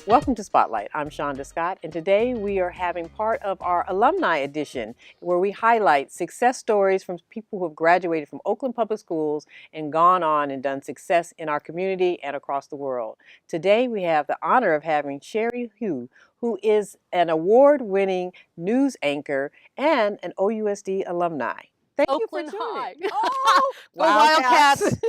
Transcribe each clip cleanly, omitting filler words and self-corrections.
Welcome to Spotlight. I'm Shonda Scott, and today we are having part of our alumni edition where we highlight success stories from people who have graduated from Oakland Public Schools and gone on and done success in our community and across the world. Today we have the honor of having Sherry Hu, who is an award-winning news anchor and an OUSD alumni. Thank Oakland you for joining. High. Oh, Go Wildcats.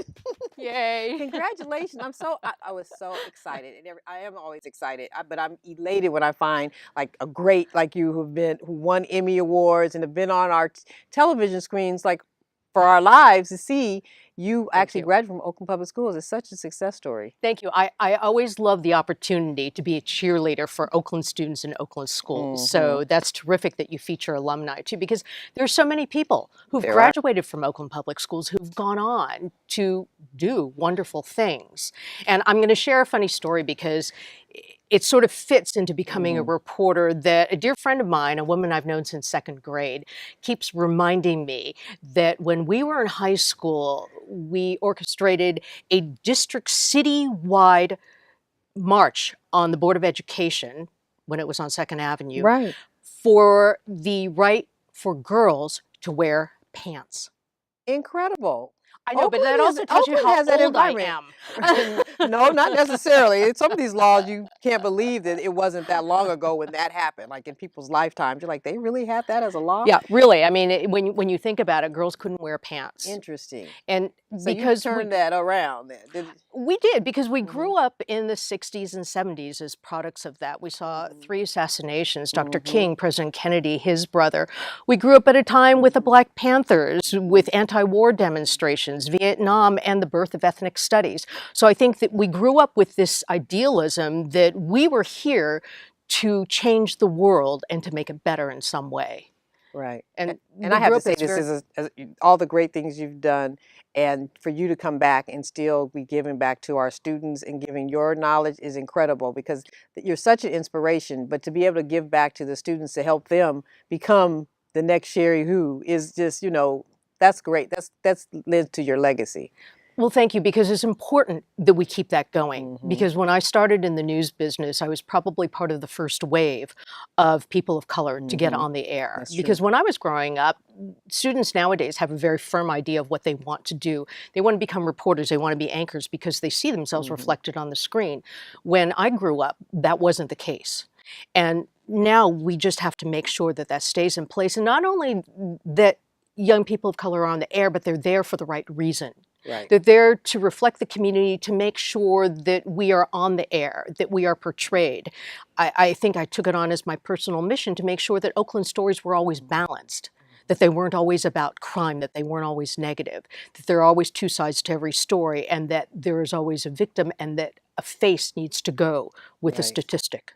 Yay. Congratulations. I was so excited. And I am always excited, but I'm elated when I find like a great like you who won Emmy Awards and have been on our television screens like for our lives to see you actually graduate from Oakland Public Schools. It's such a success story. Thank you. I always love the opportunity to be a cheerleader for Oakland students in Oakland schools. So that's terrific that you feature alumni too, because there's so many people who've graduated from Oakland Public Schools who've gone on to do wonderful things. And I'm going to share a funny story because it sort of fits into becoming a reporter that a dear friend of mine, a woman I've known since second grade, keeps reminding me that when we were in high school, we orchestrated a district city-wide march on the Board of Education when it was on 2nd Avenue for the right for girls to wear pants. Incredible. I know, but that also tells you how old I am. No, not necessarily. Some of these laws, you can't believe that it wasn't that long ago when that happened, like in people's lifetimes. You're like, they really had that as a law? Yeah, really. I mean, when you think about it, girls couldn't wear pants. Interesting. And so because you turned that around then. We did, because we grew up in the 60s and 70s as products of that. We saw 3 assassinations, Dr. King, President Kennedy, his brother. We grew up at a time with the Black Panthers, with anti-war demonstrations, Vietnam, and the birth of ethnic studies. So I think that we grew up with this idealism that we were here to change the world and to make it better in some way. Right. And I have to say, this is all the great things you've done, and for you to come back and still be giving back to our students and giving your knowledge is incredible, because you're such an inspiration. But to be able to give back to the students to help them become the next Sherry Hu is just, you know, that's great. That's led to your legacy. Well, thank you, because it's important that we keep that going. Because when I started in the news business, I was probably part of the first wave of people of color to get on the air. That's because true. when I was growing up, students nowadays have a very firm idea of what they want to do. They want to become reporters, they want to be anchors because they see themselves reflected on the screen. When I grew up, that wasn't the case. And now we just have to make sure that that stays in place. And not only that young people of color are on the air, but they're there for the right reason. Right. They're there to reflect the community, to make sure that we are on the air, that we are portrayed. I think I took it on as my personal mission to make sure that Oakland stories were always balanced, that they weren't always about crime, that they weren't always negative, that there are always 2 sides to every story, and that there is always a victim, and that a face needs to go with a statistic.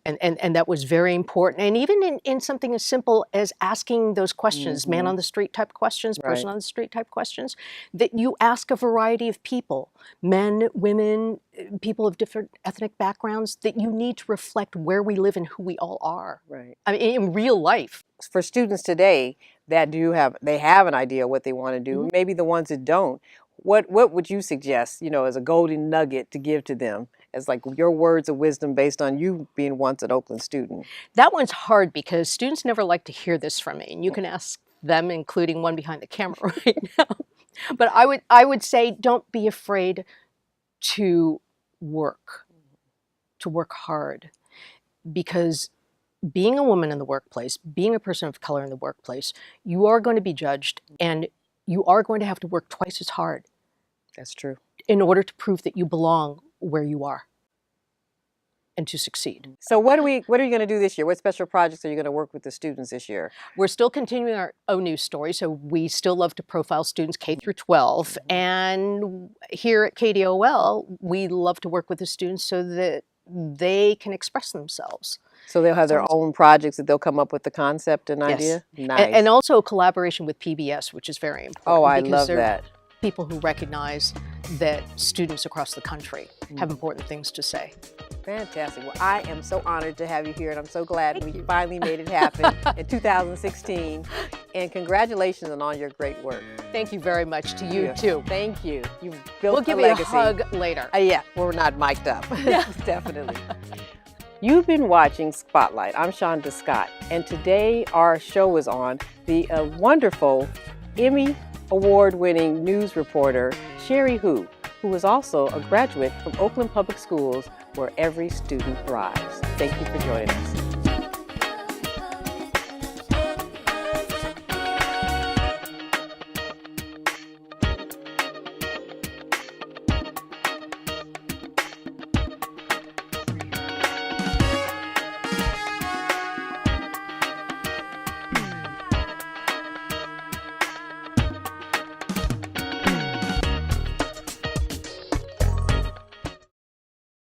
And that was very important. And even in something as simple as asking those questions, man on the street type questions, person on the street type questions, that you ask a variety of people, men, women, people of different ethnic backgrounds, that you need to reflect where we live and who we all are. Right. I mean, in real life. For students today that they have an idea what they want to do, maybe the ones that don't, what would you suggest, you know, as a golden nugget to give to them, as like your words of wisdom based on you being once an Oakland student? That one's hard because students never like to hear this from me, and you can ask them, including one behind the camera right now. But I would say, don't be afraid to work hard, because being a woman in the workplace, being a person of color in the workplace, you are going to be judged, and you are going to have to work twice as hard. That's true. In order to prove that you belong where you are and to succeed. So what are you going to do this year? What special projects are you going to work with the students this year? We're still continuing our O News story, so we still love to profile students K through 12. And here at KDOL, we love to work with the students so that they can express themselves. So they'll have their own projects that they'll come up with the concept and idea? Nice. And also a collaboration with PBS, which is very important. Oh, I love that. People who recognize that students across the country have important things to say. Fantastic. Well, I am so honored to have you here, and I'm so glad we finally made it happen in 2016. And congratulations on all your great work. Thank you very much to you, too. Thank you. You've built We'll give a you legacy. a hug later. Yeah, we're not mic'd up. Definitely. You've been watching Spotlight. I'm Shonda Scott, and today our show is on the wonderful Emmy Award-winning news reporter, Sherry Hu is also a graduate from Oakland Public Schools, where every student thrives. Thank you for joining us.